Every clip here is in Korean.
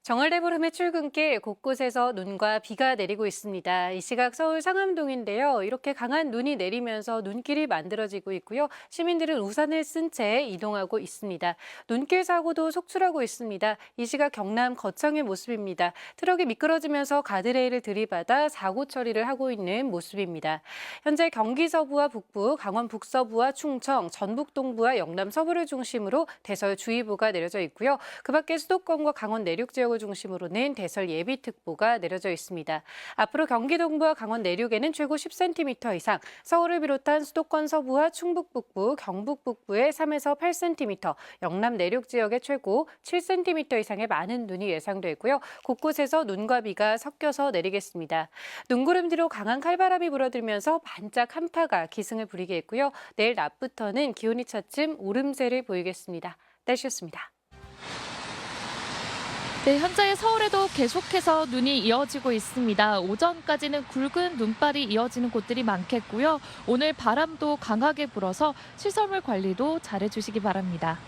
정월대보름의 출근길 곳곳에서 눈과 비가 내리고 있습니다. 이 시각 서울 상암동인데요. 이렇게 강한 눈이 내리면서 눈길이 만들어지고 있고요. 시민들은 우산을 쓴 채 이동하고 있습니다. 눈길 사고도 속출하고 있습니다. 이 시각 경남 거창의 모습입니다. 트럭이 미끄러지면서 가드레일을 들이받아 사고 처리를 하고 있는 모습입니다. 현재 경기 서부와 북부, 강원 북서부와 충청, 전북 동부와 영남 서부를 중심으로 대설주의보가 내려져 있고요. 그 밖에 수도권과 강원 내륙 지역을 중심으로는 대설 예비특보가 내려져 있습니다. 앞으로 경기 동부와 강원 내륙에는 최고 10cm 이상, 서울을 비롯한 수도권 서부와 충북 북부, 경북 북부에 3에서 8cm, 영남 내륙 지역에 최고 7cm 이상의 많은 눈이 예상되고요. 곳곳에서 눈과 비가 섞여서 내리겠습니다. 눈구름 뒤로 강한 칼바람이 불어들면서 반짝 한파가 기승을 부리게 했고요. 내일 낮부터는 기온이 차츰 오름세를 보이겠습니다. 날씨였습니다. 네, 현재 서울에도 계속해서 눈이 이어지고 있습니다. 오전까지는 굵은 눈발이 이어지는 곳들이 많겠고요. 오늘 바람도 강하게 불어서 시설물 관리도 잘해주시기 바랍니다.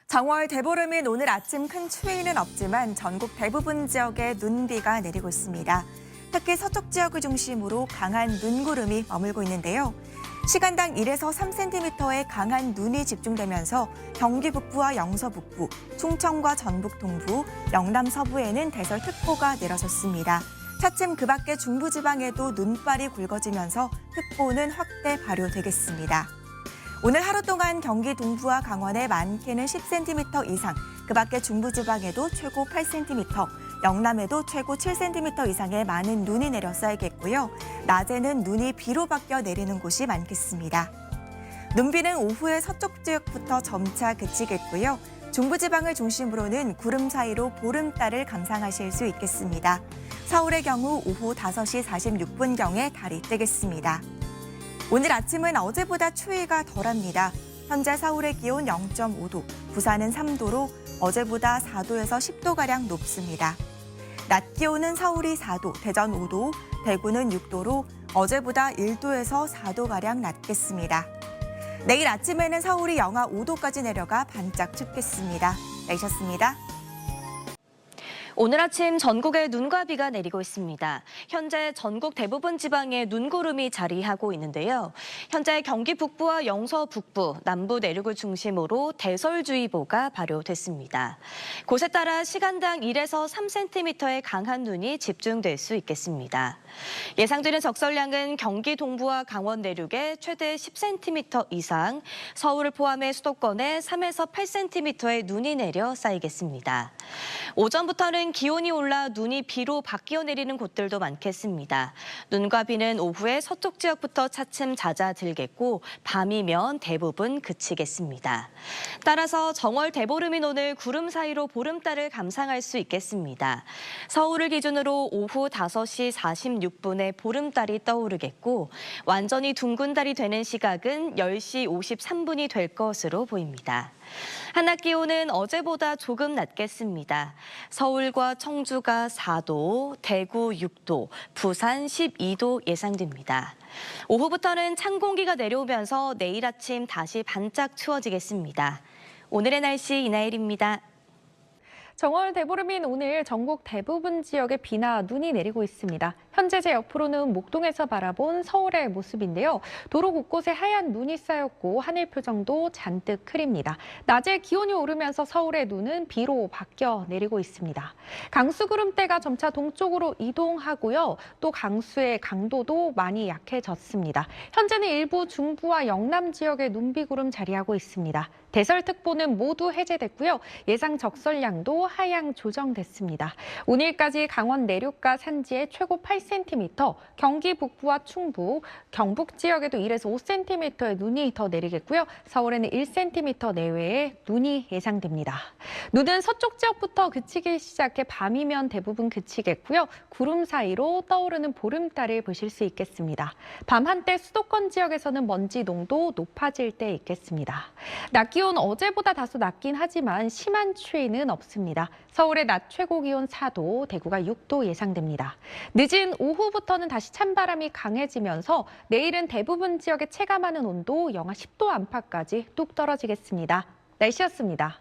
정월 대보름인 오늘 아침 큰 추위는 없지만 전국 대부분 지역에 눈비가 내리고 있습니다. 특히 서쪽 지역을 중심으로 강한 눈구름이 머물고 있는데요. 시간당 1에서 3cm의 강한 눈이 집중되면서 경기 북부와 영서 북부, 충청과 전북 동부, 영남 서부에는 대설특보가 내려졌습니다. 차츰 그 밖의 중부지방에도 눈발이 굵어지면서 특보는 확대 발효되겠습니다. 오늘 하루 동안 경기 동부와 강원에 많게는 10cm 이상, 그 밖의 중부지방에도 최고 8cm, 영남에도 최고 7cm 이상의 많은 눈이 내려 쌓이겠고요. 낮에는 눈이 비로 바뀌어 내리는 곳이 많겠습니다. 눈비는 오후에 서쪽 지역부터 점차 그치겠고요. 중부지방을 중심으로는 구름 사이로 보름달을 감상하실 수 있겠습니다. 서울의 경우 오후 5시 46분경에 달이 뜨겠습니다. 오늘 아침은 어제보다 추위가 덜합니다. 현재 서울의 기온 0.5도, 부산은 3도로 어제보다 4도에서 10도가량 높습니다. 낮 기온은 서울이 4도, 대전 5도, 대구는 6도로 어제보다 1도에서 4도가량 낮겠습니다. 내일 아침에는 서울이 영하 5도까지 내려가 반짝 춥겠습니다. 내셨습니다. 오늘 아침 전국에 눈과 비가 내리고 있습니다. 현재 전국 대부분 지방에 눈구름이 자리하고 있는데요. 현재 경기 북부와 영서 북부, 남부 내륙을 중심으로 대설주의보가 발효됐습니다. 곳에 따라 시간당 1에서 3cm의 강한 눈이 집중될 수 있겠습니다. 예상되는 적설량은 경기 동부와 강원 내륙에 최대 10cm 이상, 서울을 포함해 수도권에 3에서 8cm의 눈이 내려 쌓이겠습니다. 오전부터는 기온이 올라 눈이 비로 바뀌어 내리는 곳들도 많겠습니다. 눈과 비는 오후에 서쪽 지역부터 차츰 잦아들겠고 밤이면 대부분 그치겠습니다. 따라서 정월 대보름인 오늘 구름 사이로 보름달을 감상할 수 있겠습니다. 서울을 기준으로 오후 5시 46분에 보름달이 떠오르겠고 완전히 둥근 달이 되는 시각은 10시 53분이 될 것으로 보입니다. 한낮 기온은 어제보다 조금 낮겠습니다. 서울과 청주가 4도, 대구 6도, 부산 12도 예상됩니다. 오후부터는 찬 공기가 내려오면서 내일 아침 다시 반짝 추워지겠습니다. 오늘의 날씨 이나일입니다. 정월 대보름인 오늘 전국 대부분 지역에 비나 눈이 내리고 있습니다. 현재 제 옆으로는 목동에서 바라본 서울의 모습인데요. 도로 곳곳에 하얀 눈이 쌓였고 하늘 표정도 잔뜩 흐립니다. 낮에 기온이 오르면서 서울의 눈은 비로 바뀌어 내리고 있습니다. 강수 구름대가 점차 동쪽으로 이동하고요. 또 강수의 강도도 많이 약해졌습니다. 현재는 일부 중부와 영남 지역에 눈비구름 자리하고 있습니다. 대설특보는 모두 해제됐고요. 예상 적설량도 하향 조정됐습니다. 오늘까지 강원 내륙과 산지에 최고 8cm, 경기 북부와 충북, 경북 지역에도 1에서 5cm의 눈이 더 내리겠고요. 서울에는 1cm 내외의 눈이 예상됩니다. 눈은 서쪽 지역부터 그치기 시작해 밤이면 대부분 그치겠고요. 구름 사이로 떠오르는 보름달을 보실 수 있겠습니다. 밤 한때 수도권 지역에서는 먼지 농도 높아질 때 있겠습니다. 낮 기온 어제보다 다소 낮긴 하지만 심한 추위는 없습니다. 서울의 낮 최고 기온 4도, 대구가 6도 예상됩니다. 늦은 오후부터는 다시 찬바람이 강해지면서 내일은 대부분 지역에 체감하는 온도 영하 10도 안팎까지 뚝 떨어지겠습니다. 날씨였습니다.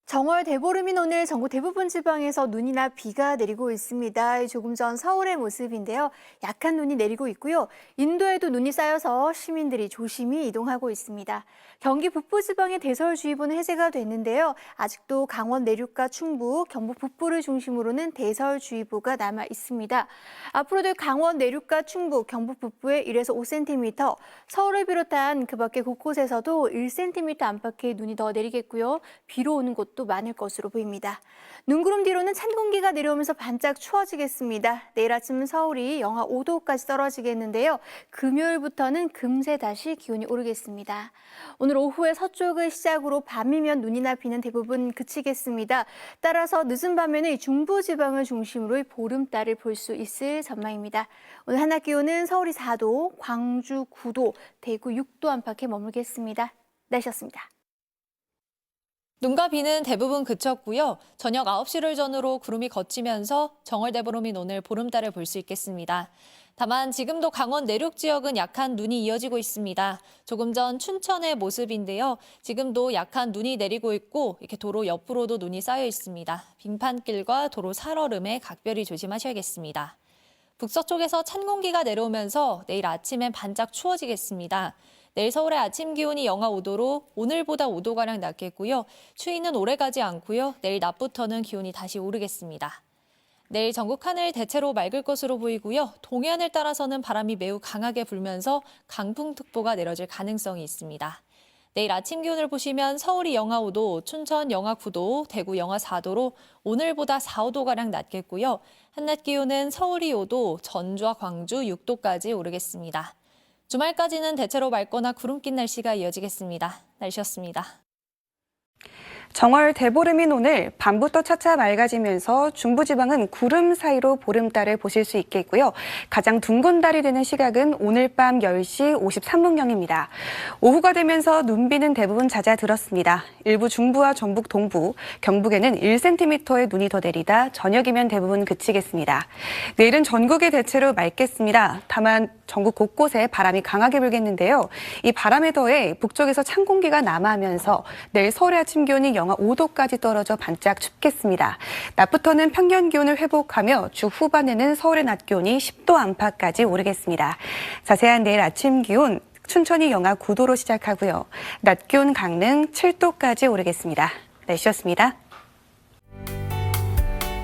정월 대보름인 오늘 전국 대부분 지방에서 눈이나 비가 내리고 있습니다. 조금 전 서울의 모습인데요. 약한 눈이 내리고 있고요. 인도에도 눈이 쌓여서 시민들이 조심히 이동하고 있습니다. 경기 북부 지방의 대설주의보는 해제가 됐는데요. 아직도 강원 내륙과 충북, 경북 북부를 중심으로는 대설주의보가 남아 있습니다. 앞으로도 강원 내륙과 충북, 경북 북부에 1에서 5cm, 서울을 비롯한 그 밖의 곳곳에서도 1cm 안팎의 눈이 더 내리겠고요. 비로 오는 곳도 많을 것으로 보입니다. 눈구름 뒤로는 찬 공기가 내려오면서 반짝 추워지겠습니다. 내일 아침 서울이 영하 5도까지 떨어지겠는데요. 금요일부터는 금세 다시 기온이 오르겠습니다. 오늘 오후에 서쪽을 시작으로 밤이면 눈이나 비는 대부분 그치겠습니다. 따라서 늦은 밤에는 중부지방을 중심으로 보름달을 볼 수 있을 전망입니다. 오늘 한낮 기온은 서울이 4도, 광주 9도, 대구 6도 안팎에 머물겠습니다. 날씨였습니다. 눈과 비는 대부분 그쳤고요. 저녁 9시를 전후로 구름이 걷히면서 정월 대보름인 오늘 보름달을 볼 수 있겠습니다. 다만 지금도 강원 내륙 지역은 약한 눈이 이어지고 있습니다. 조금 전 춘천의 모습인데요. 지금도 약한 눈이 내리고 있고 이렇게 도로 옆으로도 눈이 쌓여 있습니다. 빙판길과 도로 살얼음에 각별히 조심하셔야겠습니다. 북서쪽에서 찬 공기가 내려오면서 내일 아침엔 반짝 추워지겠습니다. 내일 서울의 아침 기온이 영하 5도로 오늘보다 5도가량 낮겠고요. 추위는 오래가지 않고요. 내일 낮부터는 기온이 다시 오르겠습니다. 내일 전국 하늘 대체로 맑을 것으로 보이고요. 동해안을 따라서는 바람이 매우 강하게 불면서 강풍특보가 내려질 가능성이 있습니다. 내일 아침 기온을 보시면 서울이 영하 5도, 춘천 영하 9도, 대구 영하 4도로 오늘보다 4, 5도가량 낮겠고요. 한낮 기온은 서울이 5도, 전주와 광주 6도까지 오르겠습니다. 주말까지는 대체로 맑거나 구름 낀 날씨가 이어지겠습니다. 날씨였습니다. 정월 대보름인 오늘 밤부터 차차 맑아지면서 중부지방은 구름 사이로 보름달을 보실 수 있겠고요. 가장 둥근 달이 되는 시각은 오늘 밤 10시 53분경입니다. 오후가 되면서 눈비는 대부분 잦아들었습니다. 일부 중부와 전북 동부, 경북에는 1cm의 눈이 더 내리다 저녁이면 대부분 그치겠습니다. 내일은 전국이 대체로 맑겠습니다. 다만 전국 곳곳에 바람이 강하게 불겠는데요. 이 바람에 더해 북쪽에서 찬 공기가 남하면서 내일 서울의 아침 기온이 영하 5도까지 떨어져 반짝 춥겠습니다. 낮부터는 평년 기온을 회복하며 주 후반에는 서울의 낮 기온이 10도 안팎까지 오르겠습니다. 자세한 내일 아침 기온 춘천이 영하 9도로 시작하고요. 낮 기온 강릉 7도까지 오르겠습니다. 날씨였습니다.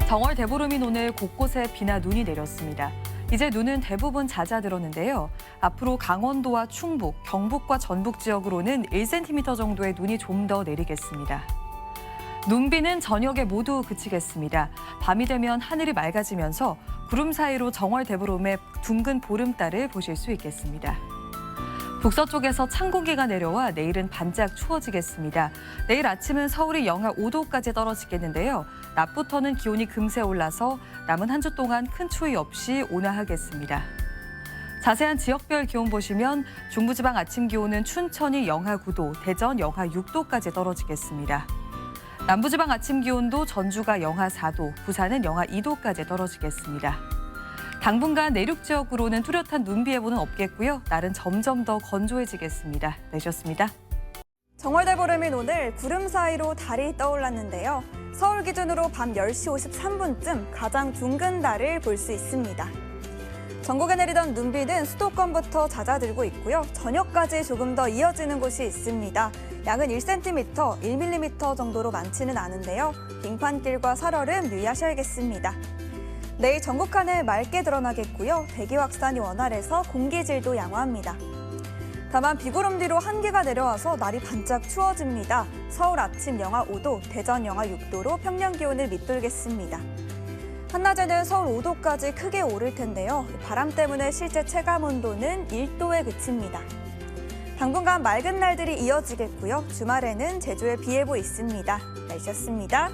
정월 대보름인 오늘 곳곳에 비나 눈이 내렸습니다. 이제 눈은 대부분 잦아들었는데요. 앞으로 강원도와 충북, 경북과 전북 지역으로는 1cm 정도의 눈이 좀 더 내리겠습니다. 눈비는 저녁에 모두 그치겠습니다. 밤이 되면 하늘이 맑아지면서 구름 사이로 정월 대보름의 둥근 보름달을 보실 수 있겠습니다. 북서쪽에서 찬 공기가 내려와 내일은 반짝 추워지겠습니다. 내일 아침은 서울이 영하 5도까지 떨어지겠는데요. 낮부터는 기온이 금세 올라서 남은 한 주 동안 큰 추위 없이 온화하겠습니다. 자세한 지역별 기온 보시면 중부지방 아침 기온은 춘천이 영하 9도, 대전 영하 6도까지 떨어지겠습니다. 남부지방 아침 기온도 전주가 영하 4도, 부산은 영하 2도까지 떨어지겠습니다. 당분간 내륙 지역으로는 뚜렷한 눈비 예보는 없겠고요. 날은 점점 더 건조해지겠습니다. 내셨습니다. 정월 대보름인 오늘 구름 사이로 달이 떠올랐는데요. 서울 기준으로 밤 10시 53분쯤 가장 둥근 달을 볼 수 있습니다. 전국에 내리던 눈비는 수도권부터 잦아들고 있고요. 저녁까지 조금 더 이어지는 곳이 있습니다. 양은 1cm, 1mm 정도로 많지는 않은데요. 빙판길과 살얼음 유의하셔야겠습니다. 내일 전국 하늘 맑게 드러나겠고요. 대기 확산이 원활해서 공기질도 양호합니다. 다만 비구름 뒤로 한기가 내려와서 날이 반짝 추워집니다. 서울 아침 영하 5도, 대전 영하 6도로 평년 기온을 밑돌겠습니다. 한낮에는 서울 5도까지 크게 오를 텐데요. 바람 때문에 실제 체감 온도는 1도에 그칩니다. 당분간 맑은 날들이 이어지겠고요. 주말에는 제주에 비 예보 있습니다. 날씨였습니다.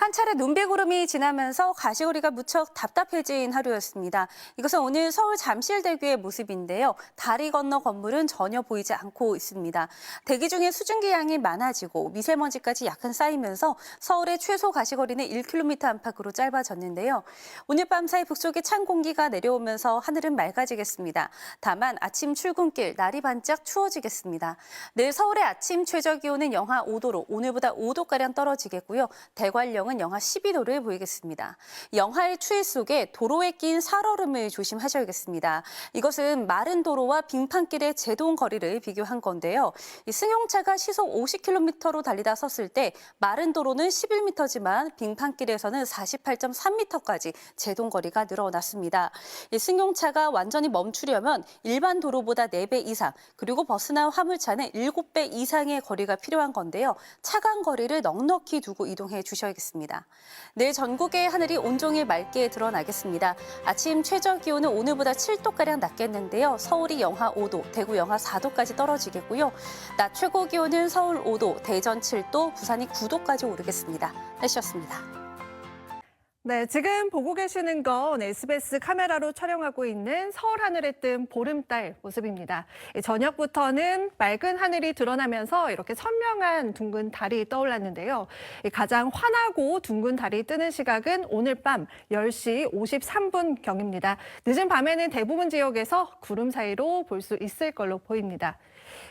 한 차례 눈비구름이 지나면서 가시거리가 무척 답답해진 하루였습니다. 이것은 오늘 서울 잠실대교의 모습인데요. 다리 건너 건물은 전혀 보이지 않고 있습니다. 대기 중에 수증기 양이 많아지고 미세먼지까지 약간 쌓이면서 서울의 최소 가시거리는 1km 안팎으로 짧아졌는데요. 오늘 밤 사이 북쪽에 찬 공기가 내려오면서 하늘은 맑아지겠습니다. 다만 아침 출근길 날이 반짝 추워지겠습니다. 내일 서울의 아침 최저 기온은 영하 5도로 오늘보다 5도가량 떨어지겠고요. 대관령은 영하 12도를 보이겠습니다. 영하의 추위 속에 도로에 낀 살얼음을 조심하셔야겠습니다. 이것은 마른 도로와 빙판길의 제동 거리를 비교한 건데요. 이 승용차가 시속 50km로 달리다 섰을 때 마른 도로는 11m지만 빙판길에서는 48.3m까지 제동 거리가 늘어났습니다. 이 승용차가 완전히 멈추려면 일반 도로보다 4배 이상, 그리고 버스나 화물차는 7배 이상의 거리가 필요한 건데요. 차간 거리를 넉넉히 두고 이동해 주셔야겠습니다. 내일 전국의 하늘이 온종일 맑게 드러나겠습니다. 아침 최저 기온은 오늘보다 7도가량 낮겠는데요. 서울이 영하 5도, 대구 영하 4도까지 떨어지겠고요. 낮 최고 기온은 서울 5도, 대전 7도, 부산이 9도까지 오르겠습니다. 날씨였습니다. 네, 지금 보고 계시는 건 SBS 카메라로 촬영하고 있는 서울 하늘에 뜬 보름달 모습입니다. 저녁부터는 맑은 하늘이 드러나면서 이렇게 선명한 둥근 달이 떠올랐는데요. 가장 환하고 둥근 달이 뜨는 시각은 오늘 밤 10시 53분경입니다. 늦은 밤에는 대부분 지역에서 구름 사이로 볼 수 있을 걸로 보입니다.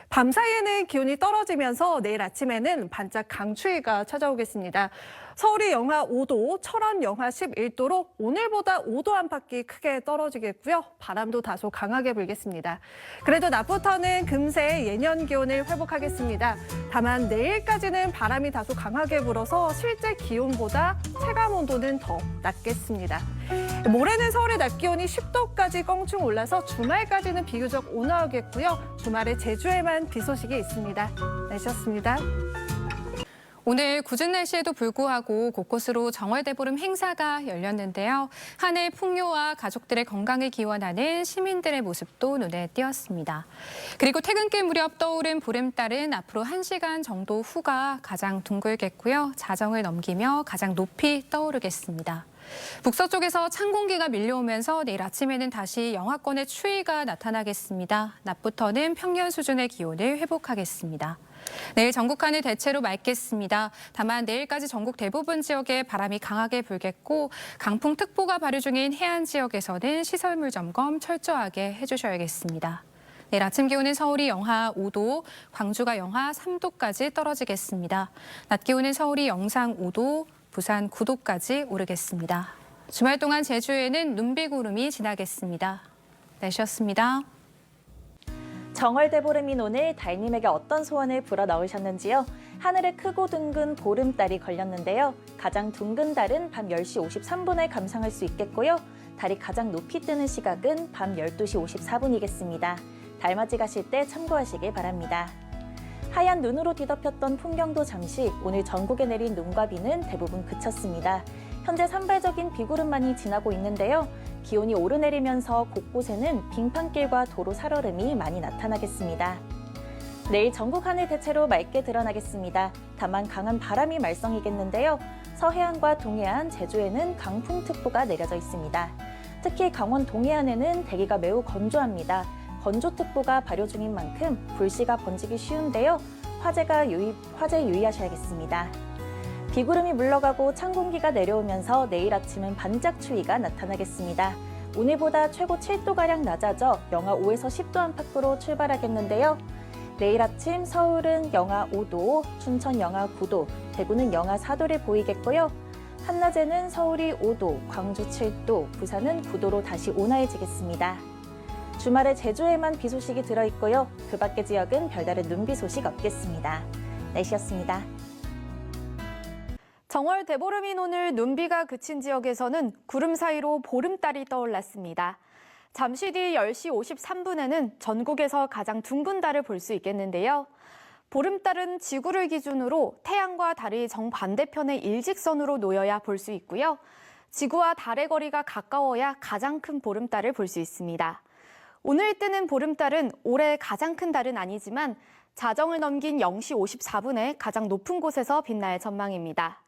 밤 사이에는 기온이 떨어지면서 내일 아침에는 반짝 강추위가 찾아오겠습니다. 서울이 영하 5도, 철원 영하 11도로 오늘보다 5도 안팎이 크게 떨어지겠고요. 바람도 다소 강하게 불겠습니다. 그래도 낮부터는 금세 예년 기온을 회복하겠습니다. 다만 내일까지는 바람이 다소 강하게 불어서 실제 기온보다 체감 온도는 더 낮겠습니다. 모레는 서울의 낮 기온이 10도까지 껑충 올라서 주말까지는 비교적 온화하겠고요. 주말에 제주에만 비 소식이 있습니다. 날씨였습니다. 오늘 궂은 날씨에도 불구하고 곳곳으로 정월대보름 행사가 열렸는데요. 하늘 풍요와 가족들의 건강을 기원하는 시민들의 모습도 눈에 띄었습니다. 그리고 퇴근길 무렵 떠오른 보름달은 앞으로 1시간 정도 후가 가장 둥글겠고요. 자정을 넘기며 가장 높이 떠오르겠습니다. 북서쪽에서 찬 공기가 밀려오면서 내일 아침에는 다시 영하권의 추위가 나타나겠습니다. 낮부터는 평년 수준의 기온을 회복하겠습니다. 내일 전국 하늘 대체로 맑겠습니다. 다만 내일까지 전국 대부분 지역에 바람이 강하게 불겠고 강풍특보가 발효 중인 해안 지역에서는 시설물 점검 철저하게 해주셔야겠습니다. 내일 아침 기온은 서울이 영하 5도, 광주가 영하 3도까지 떨어지겠습니다. 낮 기온은 서울이 영상 5도, 부산 9도까지 오르겠습니다. 주말 동안 제주에는 눈비구름이 지나겠습니다. 날씨였습니다. 정월대보름인 오늘 달님에게 어떤 소원을 불어넣으셨는지요? 하늘에 크고 둥근 보름달이 걸렸는데요. 가장 둥근 달은 밤 10시 53분에 감상할 수 있겠고요. 달이 가장 높이 뜨는 시각은 밤 12시 54분이겠습니다. 달맞이 가실 때 참고하시길 바랍니다. 하얀 눈으로 뒤덮였던 풍경도 잠시 오늘 전국에 내린 눈과 비는 대부분 그쳤습니다. 현재 산발적인 비구름만이 지나고 있는데요. 기온이 오르내리면서 곳곳에는 빙판길과 도로 살얼음이 많이 나타나겠습니다. 내일 전국 하늘 대체로 맑게 드러나겠습니다. 다만 강한 바람이 말썽이겠는데요. 서해안과 동해안, 제주에는 강풍특보가 내려져 있습니다. 특히 강원 동해안에는 대기가 매우 건조합니다. 건조특보가 발효 중인 만큼 불씨가 번지기 쉬운데요. 화재 유의하셔야겠습니다. 비구름이 물러가고 찬 공기가 내려오면서 내일 아침은 반짝 추위가 나타나겠습니다. 오늘보다 최고 7도가량 낮아져 영하 5에서 10도 안팎으로 출발하겠는데요. 내일 아침 서울은 영하 5도, 춘천 영하 9도, 대구는 영하 4도를 보이겠고요. 한낮에는 서울이 5도, 광주 7도, 부산은 9도로 다시 온화해지겠습니다. 주말에 제주에만 비 소식이 들어있고요. 그 밖의 지역은 별다른 눈비 소식 없겠습니다. 날씨였습니다. 정월 대보름인 오늘 눈비가 그친 지역에서는 구름 사이로 보름달이 떠올랐습니다. 잠시 뒤 10시 53분에는 전국에서 가장 둥근 달을 볼 수 있겠는데요. 보름달은 지구를 기준으로 태양과 달이 정반대편의 일직선으로 놓여야 볼 수 있고요. 지구와 달의 거리가 가까워야 가장 큰 보름달을 볼 수 있습니다. 오늘 뜨는 보름달은 올해 가장 큰 달은 아니지만 자정을 넘긴 0시 54분에 가장 높은 곳에서 빛날 전망입니다.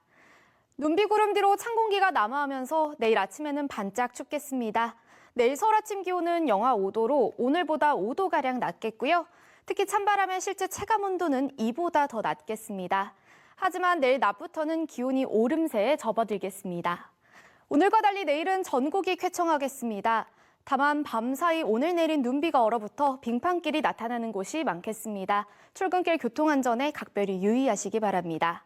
눈비 구름 뒤로 찬 공기가 남하하면서 내일 아침에는 반짝 춥겠습니다. 내일 서울 아침 기온은 영하 5도로 오늘보다 5도가량 낮겠고요. 특히 찬바람의 실제 체감 온도는 2보다 더 낮겠습니다. 하지만 내일 낮부터는 기온이 오름세에 접어들겠습니다. 오늘과 달리 내일은 전국이 쾌청하겠습니다. 다만 밤사이 오늘 내린 눈비가 얼어붙어 빙판길이 나타나는 곳이 많겠습니다. 출근길 교통안전에 각별히 유의하시기 바랍니다.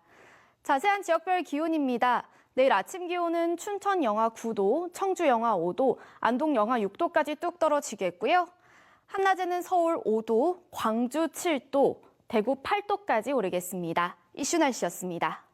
자세한 지역별 기온입니다. 내일 아침 기온은 춘천 영하 9도, 청주 영하 5도, 안동 영하 6도까지 뚝 떨어지겠고요. 한낮에는 서울 5도, 광주 7도, 대구 8도까지 오르겠습니다. 이슈 날씨였습니다.